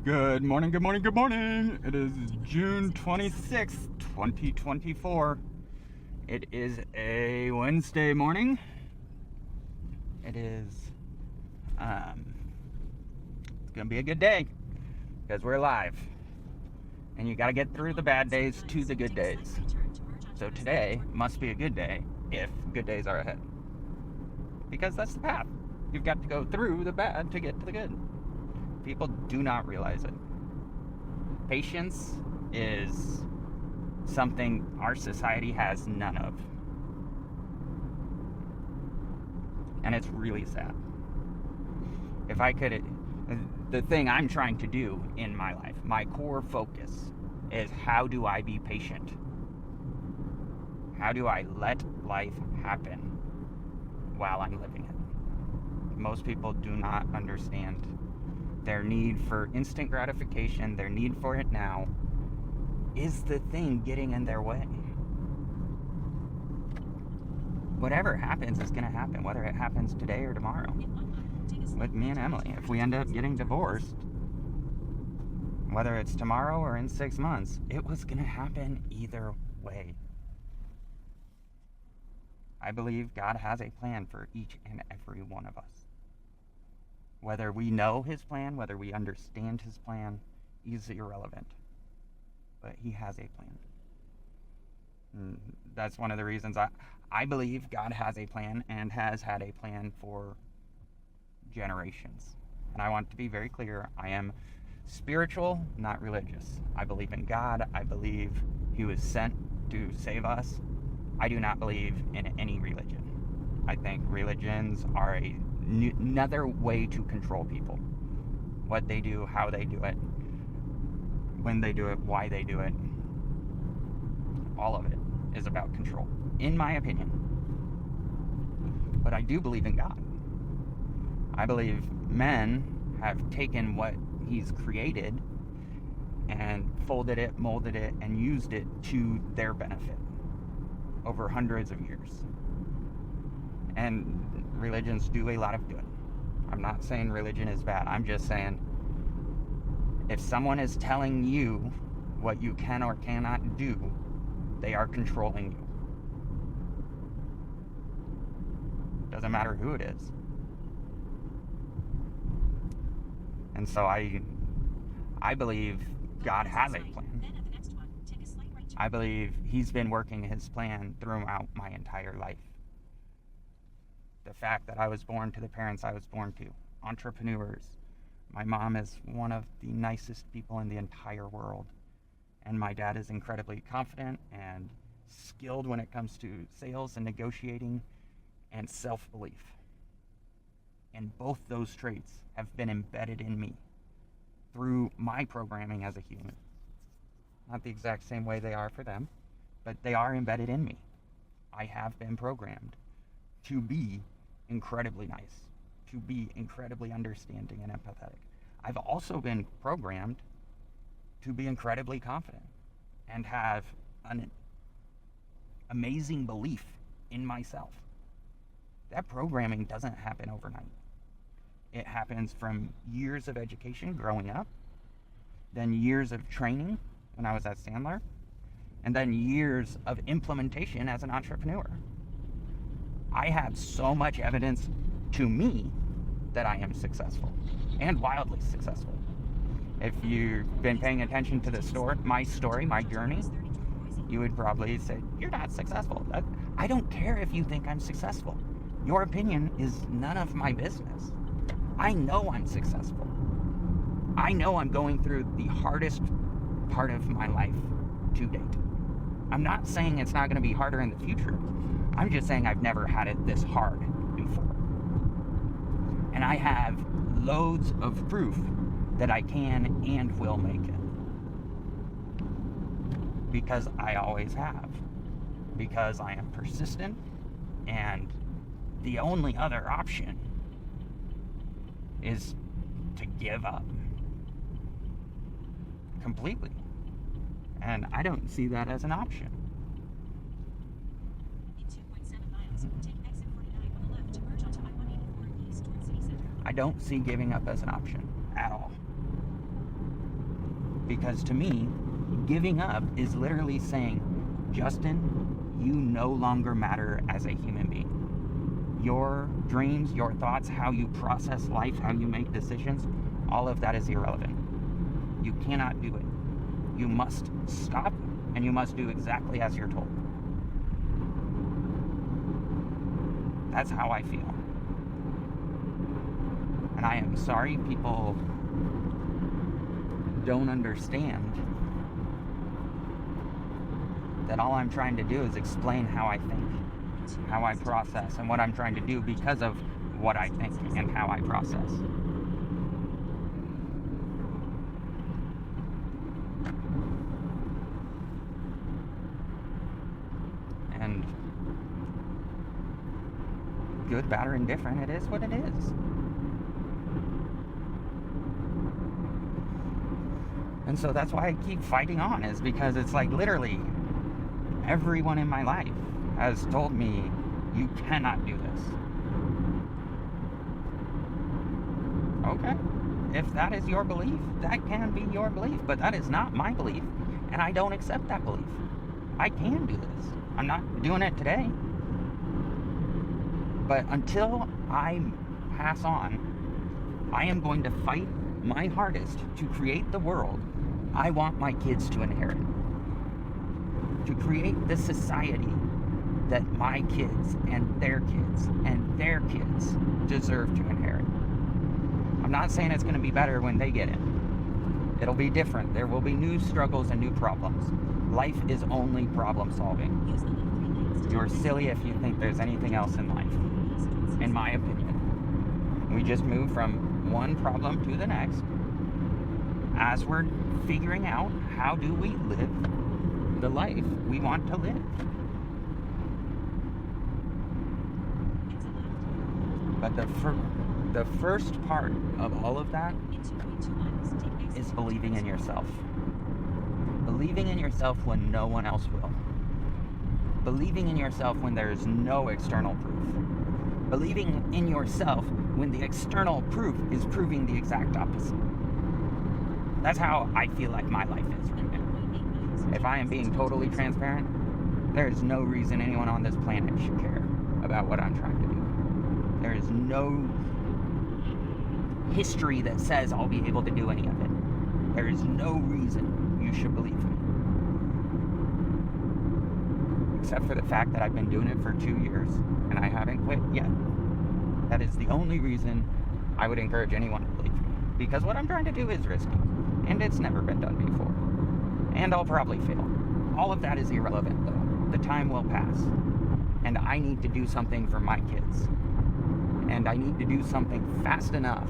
Good morning, good morning, good morning. It is June 26th, 2024. It is a Wednesday morning. It is, it's gonna be a good day because we're live. And you gotta get through the bad days to the good days. So today must be a good day if good days are ahead. Because that's the path. You've got to go through the bad to get to the good. People do not realize it. Patience is something our society has none of. And it's really sad. If I could, the thing I'm trying to do in my life, my core focus is how do I be patient? How do I let life happen while I'm living it? Most people do not understand their need for instant gratification, their need for it now, is the thing getting in their way. Whatever happens is going to happen, whether it happens today or tomorrow. With me and Emily, if we end up getting divorced, whether it's tomorrow or in 6 months, it was going to happen either way. I believe God has a plan for each and every one of us. Whether we know his plan, whether we understand his plan, is irrelevant. But he has a plan. And that's one of the reasons I believe God has a plan and has had a plan for generations. And I want to be very clear, I am spiritual, not religious. I believe in God. I believe he was sent to save us. I do not believe in any religion. I think religions are another way to control people. What they do, how they do it, when they do it, why they do it. All of it is about control, in my opinion. But I do believe in God. I believe men have taken what he's created and folded it, molded it, and used it to their benefit over hundreds of years. And religions do a lot of good. I'm not saying religion is bad. I'm just saying if someone is telling you what you can or cannot do, they are controlling you. Doesn't matter who it is. And so I believe God has a plan. I believe he's been working his plan throughout my entire life. The fact that I was born to the parents I was born to, entrepreneurs. My mom is one of the nicest people in the entire world. And my dad is incredibly confident and skilled when it comes to sales and negotiating and self-belief. And both those traits have been embedded in me through my programming as a human. Not the exact same way they are for them, but they are embedded in me. I have been programmed to be incredibly nice, to be incredibly understanding and empathetic. I've also been programmed to be incredibly confident and have an amazing belief in myself. That programming doesn't happen overnight. It happens from years of education growing up, then years of training when I was at Sandler, and then years of implementation as an entrepreneur. I have so much evidence to me that I am successful and wildly successful. If you've been paying attention to my story, my journey, you would probably say, you're not successful. I don't care if you think I'm successful. Your opinion is none of my business. I know I'm successful. I know I'm going through the hardest part of my life to date. I'm not saying it's not going to be harder in the future. I'm just saying I've never had it this hard before. And I have loads of proof that I can and will make it. Because I always have. Because I am persistent, and the only other option is to give up completely. And I don't see that as an option. In 2.7 miles, take exit 49 on the left to merge onto I-184 east toward city center. I don't see giving up as an option at all. Because to me, giving up is literally saying, Justin, you no longer matter as a human being. Your dreams, your thoughts, how you process life, how you make decisions, all of that is irrelevant. You cannot do it. You must stop, and you must do exactly as you're told. That's how I feel. And I am sorry people don't understand that all I'm trying to do is explain how I think, how I process, and what I'm trying to do because of what I think and how I process. And good, bad, or indifferent, it is what it is. And so that's why I keep fighting on, is because it's like literally everyone in my life has told me, you cannot do this. Okay, if that is your belief, that can be your belief, but that is not my belief, and I don't accept that belief. I can do this. I'm not doing it today. But until I pass on, I am going to fight my hardest to create the world I want my kids to inherit. To create the society that my kids and their kids deserve to inherit. I'm not saying it's going to be better when they get it. It'll be different. There will be new struggles and new problems. Life is only problem solving. You're silly if you think there's anything else in life, in my opinion. We just move from one problem to the next as we're figuring out how do we live the life we want to live. But the first part of all of that is believing in yourself. Believing in yourself when no one else will. Believing in yourself when there's no external proof. Believing in yourself when the external proof is proving the exact opposite. That's how I feel like my life is right now. If I am being totally transparent, there is no reason anyone on this planet should care about what I'm trying to do. There is no history that says I'll be able to do any of it. There is no reason you should believe me. Except for the fact that I've been doing it for 2 years and I haven't quit yet. That is the only reason I would encourage anyone to believe me. Because what I'm trying to do is risky. And it's never been done before. And I'll probably fail. All of that is irrelevant though. The time will pass. And I need to do something for my kids. And I need to do something fast enough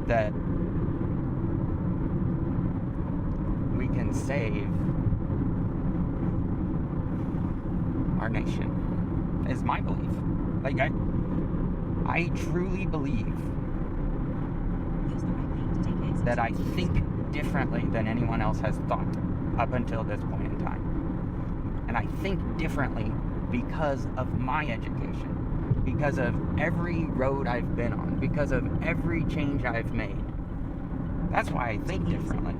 that we can save our nation, is my belief. Like, I truly believe that I think differently than anyone else has thought up until this point in time. And I think differently because of my education, because of every road I've been on, because of every change I've made. That's why I think differently.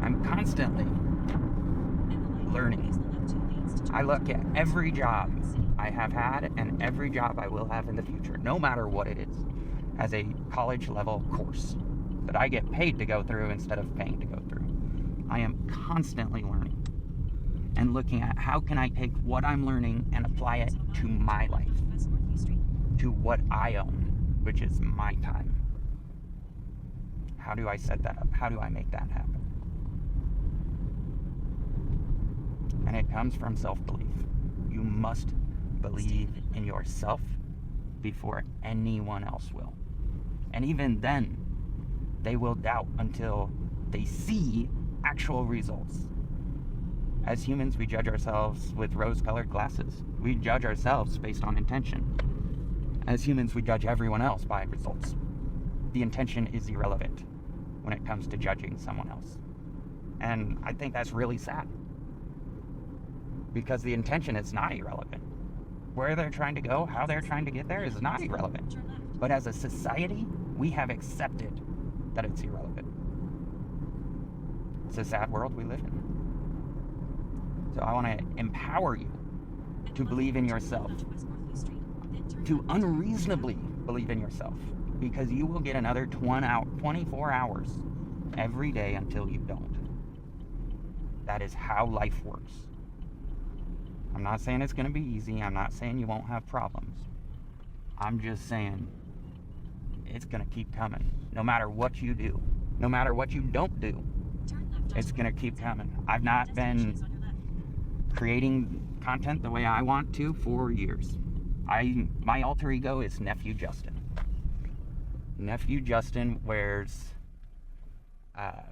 I'm constantly learning. I look at every job I have had and every job I will have in the future, no matter what it is, as a college level course that I get paid to go through instead of paying to go through. I am constantly learning and looking at how can I take what I'm learning and apply it to my life, to what I own, which is my time. How do I set that up? How do I make that happen? And it comes from self-belief. You must believe in yourself before anyone else will. And even then, they will doubt until they see actual results. As humans, we judge ourselves with rose-colored glasses. We judge ourselves based on intention. As humans, we judge everyone else by results. The intention is irrelevant when it comes to judging someone else. And I think that's really sad. Because the intention is not irrelevant. Where they're trying to go, how they're trying to get there is not irrelevant. But as a society, we have accepted that it's irrelevant. It's a sad world we live in. So I want to empower you to believe in yourself, to unreasonably believe in yourself, because you will get another 24 hours every day until you don't. That is how life works. I'm not saying it's going to be easy. I'm not saying you won't have problems. I'm just saying it's going to keep coming. No matter what you do, no matter what you don't do, it's going to keep coming. I've not been creating content the way I want to for years. My alter ego is Nephew Justin. Nephew Justin wears an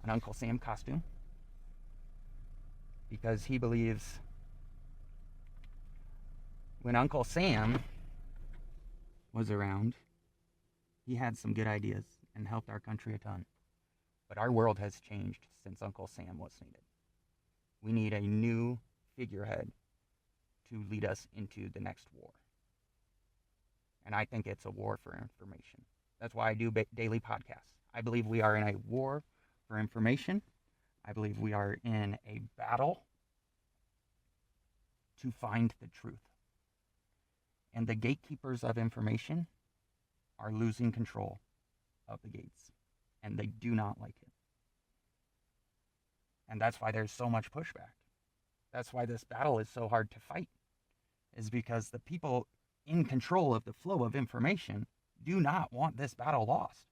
Uncle Sam costume because he believes when Uncle Sam was around, he had some good ideas and helped our country a ton. But our world has changed since Uncle Sam was needed. We need a new figurehead to lead us into the next war. And I think it's a war for information. That's why I do daily podcasts. I believe we are in a war for information. I believe we are in a battle to find the truth. And the gatekeepers of information are losing control of the gates. And they do not like it. And that's why there's so much pushback. That's why this battle is so hard to fight, is because the people in control of the flow of information do not want this battle lost.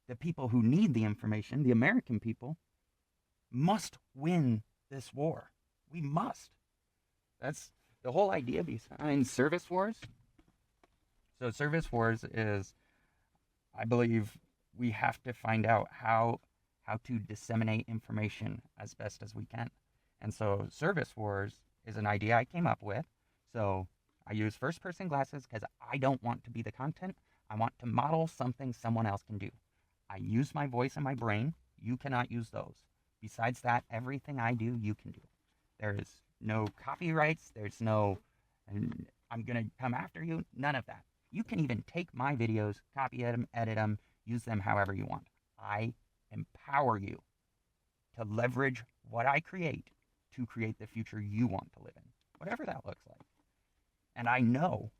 The people who need the information, the American people, must win this war. We must. That's the whole idea behind service wars. So service wars is, I believe, we have to find out how to disseminate information as best as we can. And so service wars is an idea I came up with. So I use first-person glasses because I don't want to be the content. I want to model something someone else can do. I use my voice and my brain. You cannot use those. Besides that, everything I do, you can do. There is no copyrights. There's no, I'm going to come after you. None of that. You can even take my videos, copy them, edit them, use them however you want. I empower you to leverage what I create to create the future you want to live in, whatever that looks like. And I know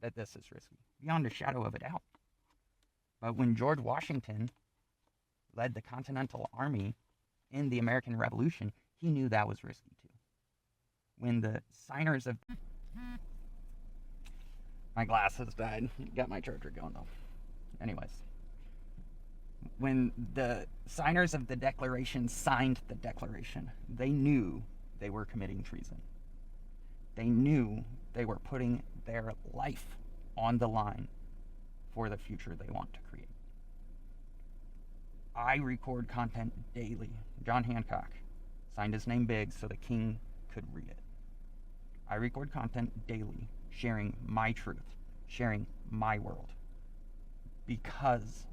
that this is risky, beyond a shadow of a doubt. But when George Washington led the Continental Army in the American Revolution, he knew that was risky too. When the signers of... My glasses died. Got my charger going though. Anyways. When the signers of the Declaration signed the Declaration, they knew they were committing treason. They knew they were putting their life on the line for the future they want to create. I record content daily. John Hancock signed his name big so the king could read it. I record content daily, sharing my truth, sharing my world, because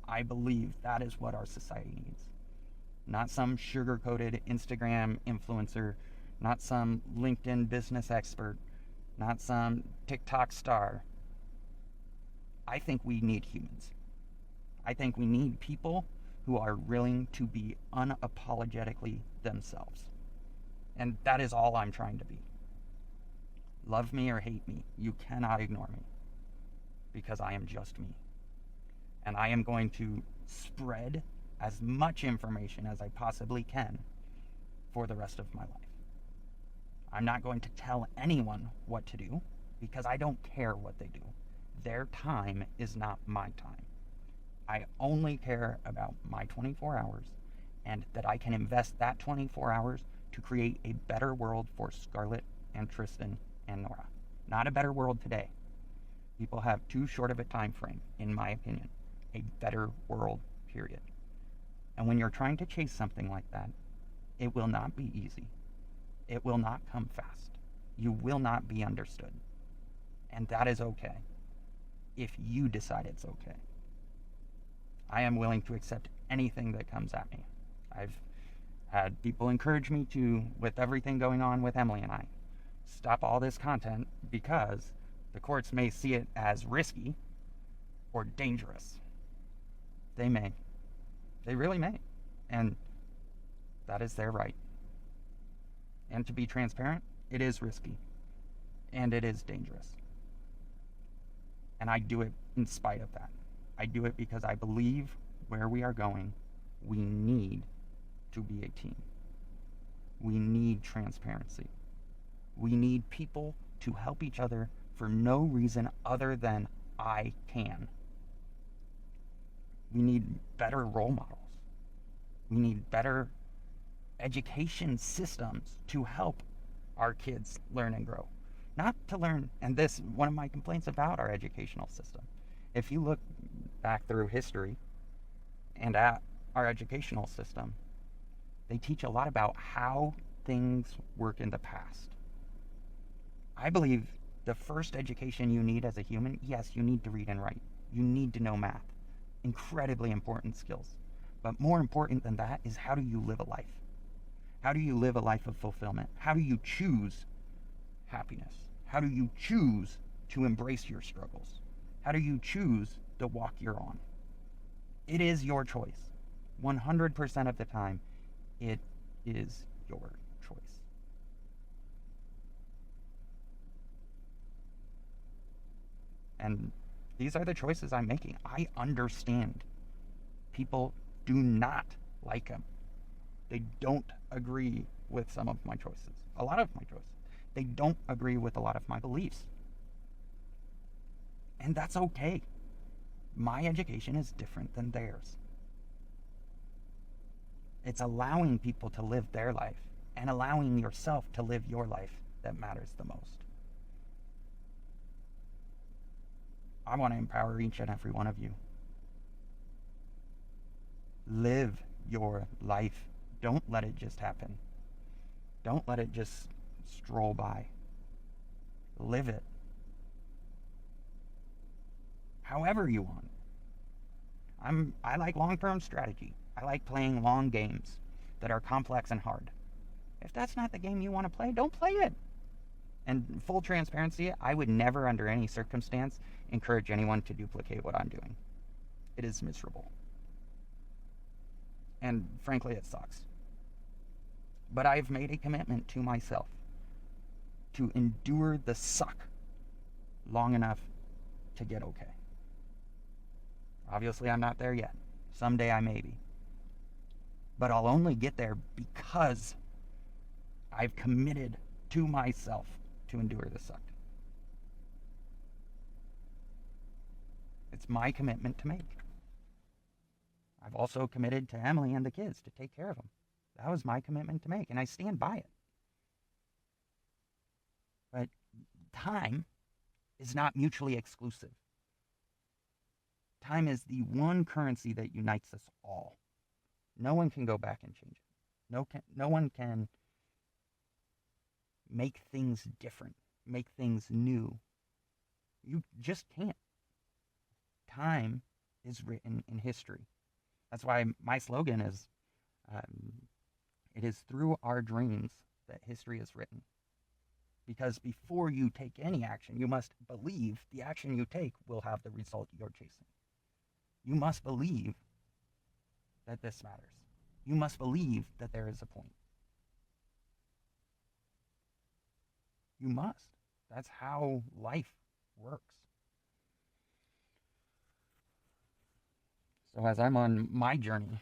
I believe that is what our society needs. Not some sugar-coated Instagram influencer, not some LinkedIn business expert, not some TikTok star. I think we need humans. I think we need people who are willing to be unapologetically themselves. And that is all I'm trying to be. Love me or hate me, you cannot ignore me, because I am just me. And I am going to spread as much information as I possibly can for the rest of my life. I'm not going to tell anyone what to do, because I don't care what they do. Their time is not my time. I only care about my 24 hours, and that I can invest that 24 hours to create a better world for Scarlett and Tristan and Nora. Not a better world today. People have too short of a time frame, in my opinion. A better world, period. And when you're trying to chase something like that, it will not be easy. It will not come fast. You will not be understood. And that is okay, if you decide it's okay. I am willing to accept anything that comes at me. I've had people encourage me to, with everything going on with Emily and I, stop all this content because the courts may see it as risky or dangerous. They may. They really may. And that is their right. And to be transparent, it is risky. And it is dangerous. And I do it in spite of that. I do it because I believe where we are going, we need to be a team. We need transparency. We need people to help each other for no reason other than I can. We need better role models. We need better education systems to help our kids learn and grow. Not to learn, and this, one of my complaints about our educational system. If you look back through history and at our educational system, they teach a lot about how things work in the past. I believe the first education you need as a human, yes, you need to read and write. You need to know math. Incredibly important skills. But more important than that is, how do you live a life? How do you live a life of fulfillment? How do you choose happiness? How do you choose to embrace your struggles? How do you choose the walk you're on? It is your choice. 100% of the time, it is your choice. And these are the choices I'm making. I understand people do not like them. They don't agree with some of my choices, a lot of my choices. They don't agree with a lot of my beliefs. And that's okay. My education is different than theirs. It's allowing people to live their life and allowing yourself to live your life that matters the most. I want to empower each and every one of you. Live your life. Don't let it just happen. Don't let it just stroll by. Live it. However you want. I like long-term strategy. I like playing long games that are complex and hard. If that's not the game you want to play, don't play it. And full transparency, I would never under any circumstance encourage anyone to duplicate what I'm doing. It is miserable. And frankly, it sucks. But I've made a commitment to myself to endure the suck long enough to get okay. Obviously, I'm not there yet. Someday I may be. But I'll only get there because I've committed to myself to endure the suck. It's my commitment to make. I've also committed to Emily and the kids to take care of them. That was my commitment to make, and I stand by it. But time is not mutually exclusive. Time is the one currency that unites us all. No one can go back and change it. No one can make things different, make things new. You just can't. Time is written in history. That's why my slogan is, it is through our dreams that history is written. Because before you take any action, you must believe the action you take will have the result you're chasing. You must believe that this matters. You must believe that there is a point. You must. That's how life works. So as I'm on my journey,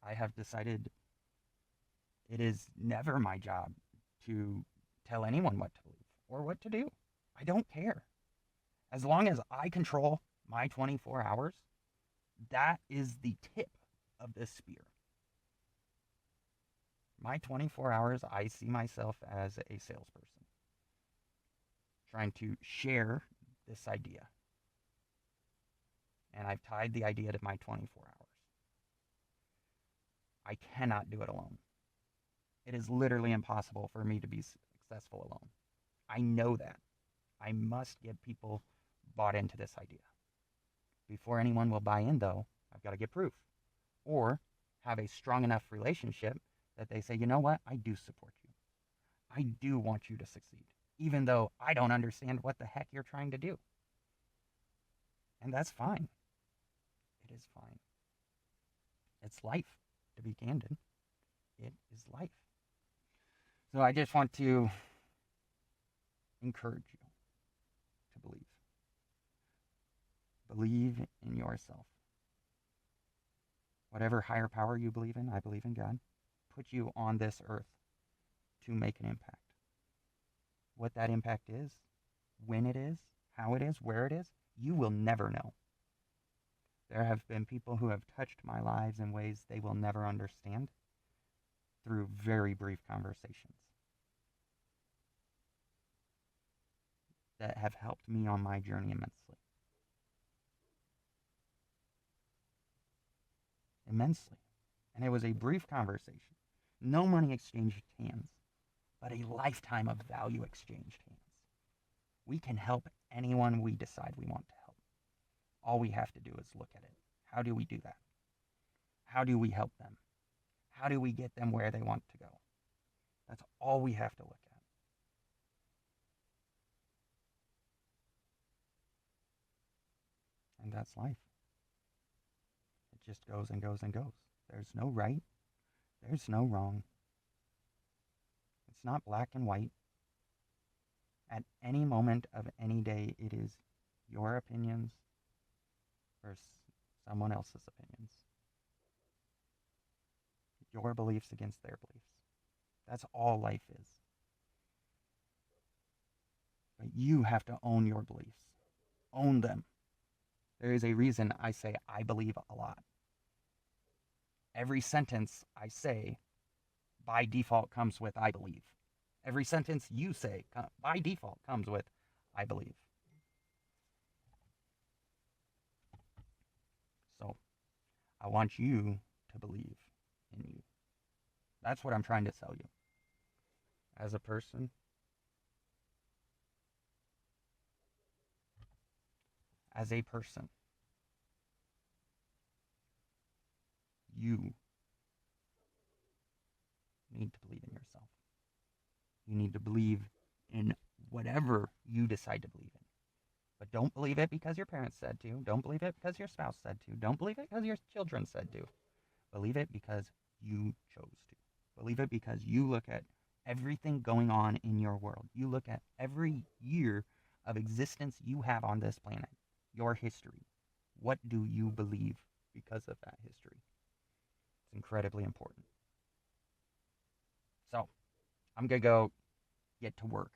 I have decided it is never my job to tell anyone what to believe or what to do. I don't care. As long as I control my 24 hours, that is the tip of this spear. My 24 hours, I see myself as a salesperson, trying to share this idea. And I've tied the idea to my 24 hours. I cannot do it alone. It is literally impossible for me to be successful alone. I know that. I must get people bought into this idea. Before anyone will buy in, though, I've got to get proof. Or have a strong enough relationship that they say, you know what, I do support you. I do want you to succeed, even though I don't understand what the heck you're trying to do. And that's fine. It is fine. It's life, to be candid. It is life. So I just want to encourage you to believe. Believe in yourself. Whatever higher power you believe in, I believe in God, put you on this earth to make an impact. What that impact is, when it is, how it is, where it is, you will never know. There have been people who have touched my lives in ways they will never understand through very brief conversations that have helped me on my journey immensely. Immensely. And it was a brief conversation. No money exchanged hands, but a lifetime of value exchanged hands. We can help anyone we decide we want to help. All we have to do is look at it. How do we do that? How do we help them? How do we get them where they want to go? That's all we have to look at. And that's life. It just goes and goes and goes. There's no right. There's no wrong. It's not black and white. At any moment of any day, it is your opinions versus someone else's opinions. Your beliefs against their beliefs. That's all life is. But you have to own your beliefs. Own them. There is a reason I say I believe a lot. Every sentence I say by default comes with I believe. Every sentence you say by default comes with I believe. So I want you to believe in you. That's what I'm trying to tell you. As a person, you need to believe in yourself. You need to believe in whatever you decide to believe in. But don't believe it because your parents said to. Don't believe it because your spouse said to. Don't believe it because your children said to. Believe it because you chose to. Believe it because you look at everything going on in your world. You look at every year of existence you have on this planet, your history. What do you believe because of that history? It's incredibly important. So, I'm going to go get to work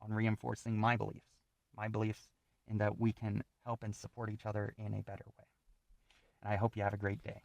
on reinforcing my beliefs in that we can help and support each other in a better way. And I hope you have a great day.